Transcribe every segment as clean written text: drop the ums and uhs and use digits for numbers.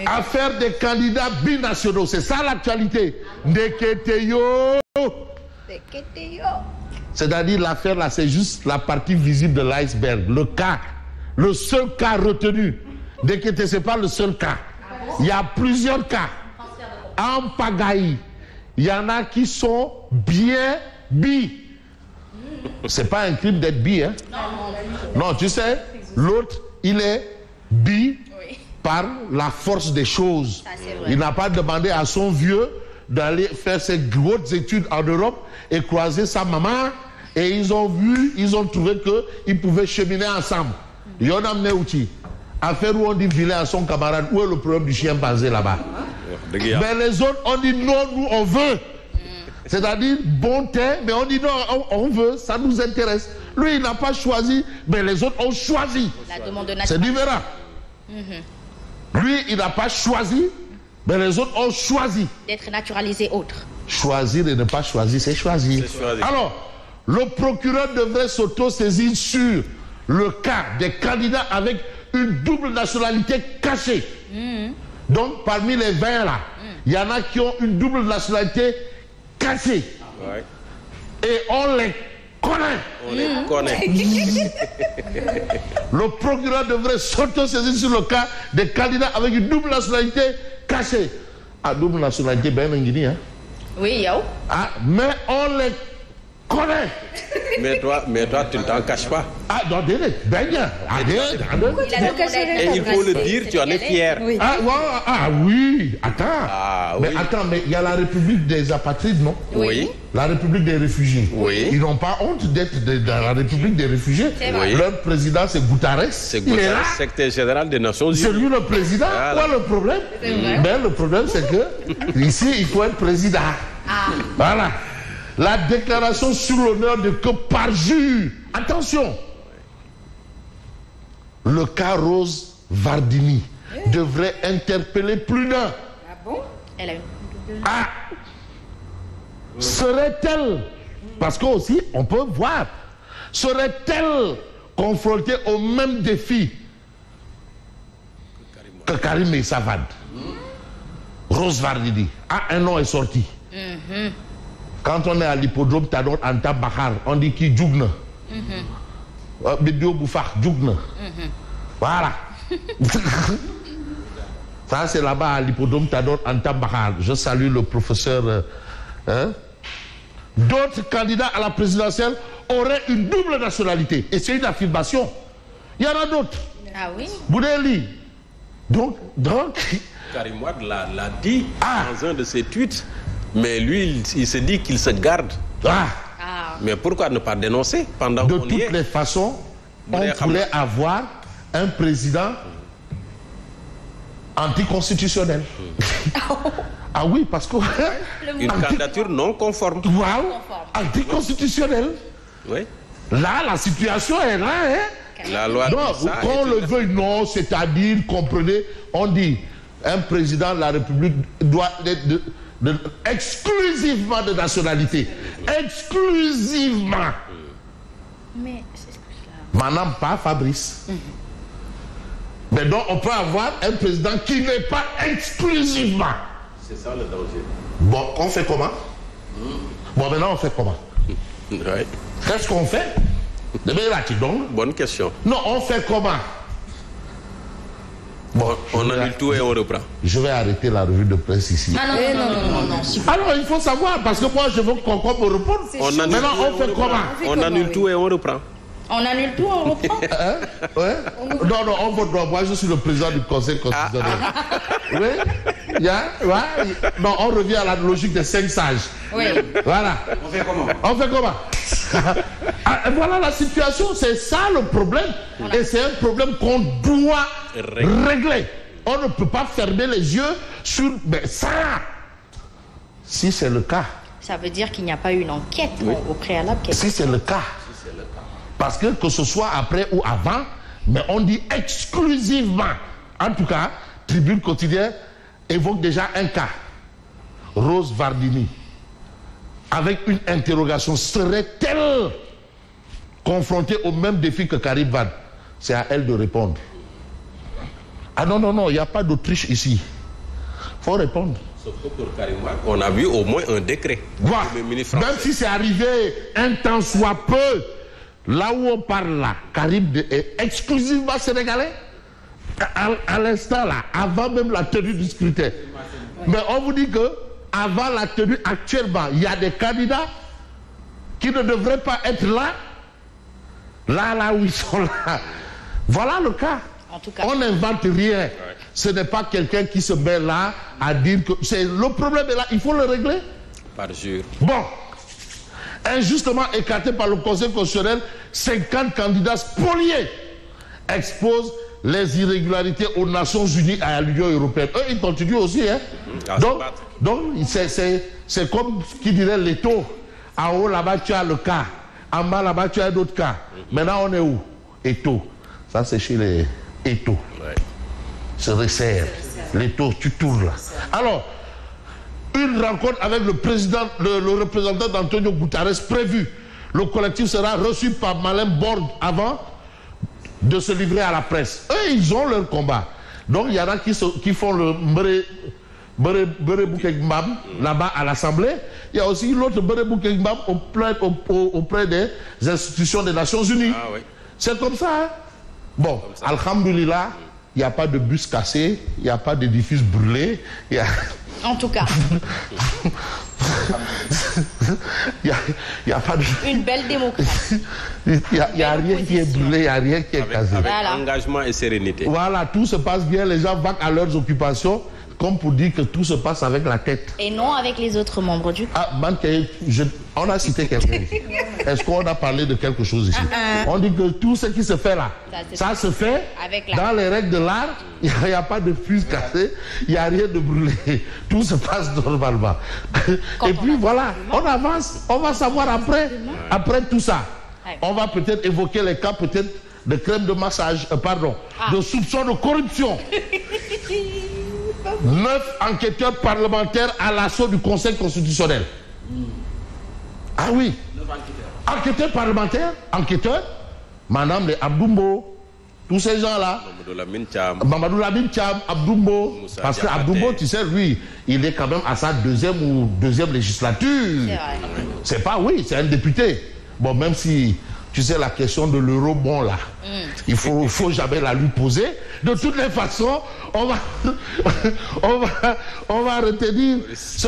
Affaire des candidats binationaux, c'est ça l'actualité. C'est-à-dire l'affaire là, c'est juste la partie visible de l'iceberg. Le cas, le seul cas retenu. Ndekete, c'est pas le seul cas. Il y a plusieurs cas. En pagaille, il y en a qui sont bien bi. C'est pas un crime d'être bi, hein? Non, tu sais, l'autre, il est bi par la force des choses. Il n'a pas demandé à son vieux d'aller faire ses grosses études en Europe et croiser sa maman. Et ils ont trouvé qu'ils pouvaient cheminer ensemble. Ils ont amené outil. Affaire où on dit vilain à son camarade, où est le problème du chien basé là-bas? Mais les autres, on dit non, nous on veut. C'est-à-dire bonté, mais on dit non, on veut, ça nous intéresse. Lui, il n'a pas choisi, mais les autres ont choisi. C'est différent. Lui, il n'a pas choisi, mais les autres ont choisi. D'être naturalisé autre. Choisir et ne pas choisir, c'est choisir. Alors, le procureur devrait s'auto-saisir sur le cas des candidats avec une double nationalité cachée. Donc, parmi les 20 là, il y en a qui ont une double nationalité cachée. Et on les connaît. Le procureur devrait s'auto-saisir sur le cas des candidats avec une double nationalité cachée. Ah, double nationalité, ben Guinée, hein? Oui, yo. Ah, mais on les connaît. Mais toi, tu ne t'en caches pas. Ah, non, bien. Et il faut le dire, tu en es fier. Oui. Oui, attends. Mais attends, mais il y a la République des apatrides, non? Oui. La République des réfugiés. Oui. Ils n'ont pas honte d'être dans la République des réfugiés. Oui. Leur président, c'est Guterres. C'est Guterres, secrétaire général des Nations Unies. C'est lui le président. Voilà. Quoi le problème? Mais le problème, c'est que ici, il faut être président. Voilà. La déclaration sur l'honneur de que parjure. Attention. Le cas Rose Wardini devrait interpeller plus d'un. Ah bon? Elle a une... Serait-elle, parce qu'aussi on peut voir, serait-elle confrontée au même défi que Karim Meïssa Wade? Rose Wardini. Un nom est sorti. Quand on est à l'hippodrome Tador Anta Bahar, on dit qui Djougna. Bidio Boufar, Djougna. Voilà. Ça, c'est là-bas à l'hippodrome Tador Anta Bahar. Je salue le professeur. D'autres candidats à la présidentielle auraient une double nationalité. Et c'est une affirmation. Il y en a d'autres. Ah oui? Boudeli. Donc. Karim Wade l'a dit dans un de ses tweets. Mais lui, il se dit qu'il se garde. Mais pourquoi ne pas dénoncer pendant qu'on y est? De toutes les façons, on voulait avoir un président anticonstitutionnel. Ah oui, parce que... Une candidature non conforme. Wow, anticonstitutionnelle. Oui. Là, la situation est là, hein? La loi non, qu'on le veuille, non, c'est-à-dire, comprenez, on dit, un président de la République doit être exclusivement de nationalité. Exclusivement. Mais c'est ça. Madame, pas Fabrice. Mais donc, on peut avoir un président qui n'est pas exclusivement. C'est ça le danger. Bon, on fait comment? Bon, maintenant, on fait comment? Qu'est-ce qu'on fait? Bonne question. Non, on fait comment? Bon, on annule tout et on reprend. Je vais arrêter la revue de presse ici. Non. Alors, il faut savoir, parce que moi, je veux qu'on me réponde. Maintenant, on fait comment? On annule tout et on reprend. On annule tout, on reprend. Ouais. Non, on vote. Moi, je suis le président du Conseil constitutionnel. Oui. Non, on revient à la logique des 5 sages. Oui. Voilà. On fait comment? Voilà la situation. C'est ça le problème. Et c'est un problème qu'on doit régler. On ne peut pas fermer les yeux sur... Mais ça, si c'est le cas... Ça veut dire qu'il n'y a pas eu une enquête au préalable. Si c'est le cas. Parce que ce soit après ou avant, mais on dit exclusivement. En tout cas, Tribune Quotidienne évoque déjà un cas. Rose Wardini. Avec une interrogation, serait-elle confrontée au même défi que Karim Wade? C'est à elle de répondre. Ah non, non, non, il n'y a pas d'Autriche ici. Il faut répondre. Sauf que pour Karim Wade, on a vu au moins un décret. Voilà. Même si c'est arrivé un temps soit peu, là où on parle là, Karim est exclusivement sénégalais. À l'instant là, avant même la tenue du scrutin. Mais on vous dit que avant la tenue actuellement, il y a des candidats qui ne devraient pas être là. Là où ils sont là. Voilà le cas. En tout cas. On n'invente rien. Ouais. Ce n'est pas quelqu'un qui se met là à dire que le problème est là, il faut le régler. Par jour. Bon. Injustement écarté par le Conseil constitutionnel, 50 candidats spoliés exposent les irrégularités aux Nations Unies et à l'Union européenne. Eux, ils continuent aussi. Hein? Donc c'est comme ce qui dirait l'étau. En haut, là-bas, tu as le cas. En bas, là-bas, tu as d'autres cas. Maintenant, on est où? Étau. Ça, c'est chez les étaux. Ouais. Se resserre. L'étau, tu tournes là. Alors, une rencontre avec le président, le représentant d'Antonio Guterres prévue. Le collectif sera reçu par Malem Borg avant de se livrer à la presse. Eux, ils ont leur combat. Donc, il y en a qui font le Bere Boukengbam là-bas à l'Assemblée. Il y a aussi l'autre Bere Boukengbam auprès des institutions des Nations Unies. Ah, oui. C'est comme ça. Hein? Bon, alhamdoulilah, il n'y a pas de bus cassé, il n'y a pas d'édifice brûlé. En tout cas. Il y a pas de... Une belle démocratie. Il n'y a rien qui est brûlé, il n'y a rien qui est cassé. Avec engagement et sérénité. Voilà, tout se passe bien, les gens vont à leurs occupations, comme pour dire que tout se passe avec la tête. Et non avec les autres membres du Ah, on a cité quelqu'un ici. Est-ce qu'on a parlé de quelque chose ici? On dit que tout ce qui se fait là, ça se fait dans les règles de l'art. Il n'y a pas de fuse cassée, il n'y a rien de brûlé. Tout se passe normalement. Et puis voilà, on avance, on va savoir après tout ça. On va peut-être évoquer les cas peut-être de crème de massage, de soupçons de corruption. 9 enquêteurs parlementaires à l'assaut du Conseil constitutionnel. Ah oui. 9 enquêteurs parlementaires, Madame les Abdoumbo, tous ces gens-là. Mamadou Lamine Thiam, Abdoumbo. Parce que Abdoumbo, tu sais, lui, il est quand même à sa deuxième législature. C'est pas, oui, c'est un député. Bon, même si, tu sais, la question de l'euro, bon là, il faut jamais la lui poser. De toutes les façons, on va retenir ce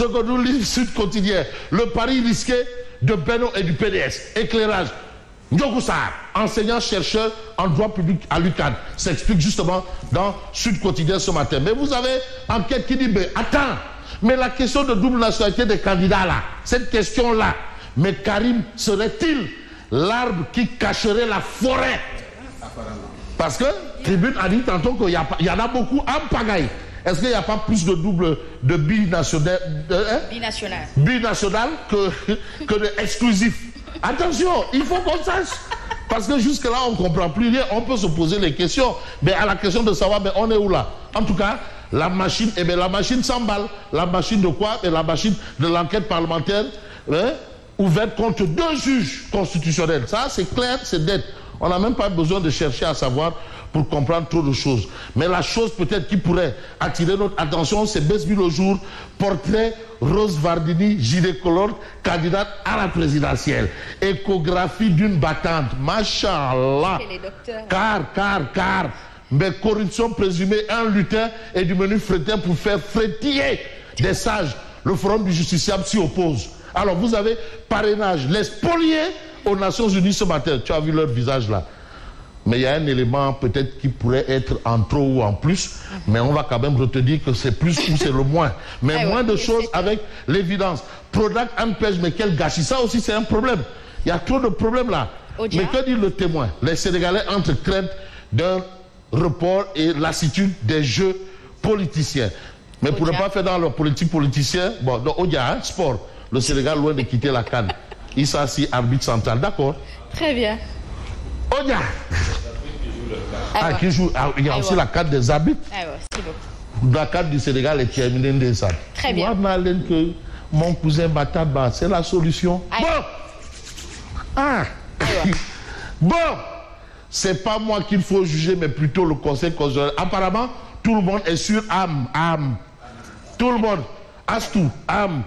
que nous lit Sud Quotidien. Le pari risqué de Beno et du PDS. Éclairage. Ndiogou Sarr, enseignant-chercheur en droit public à l'UQAD, s'explique justement dans Sud Quotidien ce matin. Mais vous avez enquête qui dit, mais attends, mais la question de double nationalité des candidats là, cette question-là, mais Karim serait-il l'arbre qui cacherait la forêt? Parce que Tribune a dit tantôt qu'il y en a beaucoup en pagaille. Est-ce qu'il n'y a pas plus de binational que de exclusif? Attention, il faut qu'on sache. Parce que jusque-là, on ne comprend plus rien. On peut se poser les questions. Mais à la question de savoir, mais on est où là? En tout cas, la machine, la machine s'emballe. La machine de quoi? La machine de l'enquête parlementaire ouverte contre 2 juges constitutionnels. Ça, c'est clair, c'est net. On n'a même pas besoin de chercher à savoir pour comprendre trop de choses. Mais la chose peut-être qui pourrait attirer notre attention, c'est Besbi le jour, portrait Rose Wardini, gynécologue, candidate à la présidentielle. Échographie d'une battante. Machallah. Car. Mais corruption présumée, un lutin et du menu fretin pour faire frétiller des sages. Le Forum du justiciable s'y oppose. Alors vous avez parrainage, les spoliés aux Nations Unies ce matin. Tu as vu leur visage là. Mais il y a un élément peut-être qui pourrait être en trop ou en plus, mais on va quand même retenir que c'est plus ou c'est le moins. Mais moins de choses avec l'évidence. Prodac, Anpej, mais quel gâchis. Ça aussi c'est un problème. Il y a trop de problèmes là. Mais que dit le témoin? Les Sénégalais entre crainte d'un report et lassitude des jeux politiciens. Mais pour ne pas faire dans leur politique politicien, bon, donc Odia, sport, le Sénégal loin de quitter la CAN. Il s'assit arbitre central, d'accord? Très bien. Odia. Qui joue. Il y a aussi la carte des arbitres. La carte du Sénégal est terminée de ça. Très bien. Que mon cousin Bataba, c'est la solution. Bon. Bon. c'est pas moi qu'il faut juger, mais plutôt le Conseil constitutionnel. Apparemment, tout le monde est sur âme. Tout le monde. Astou, âme.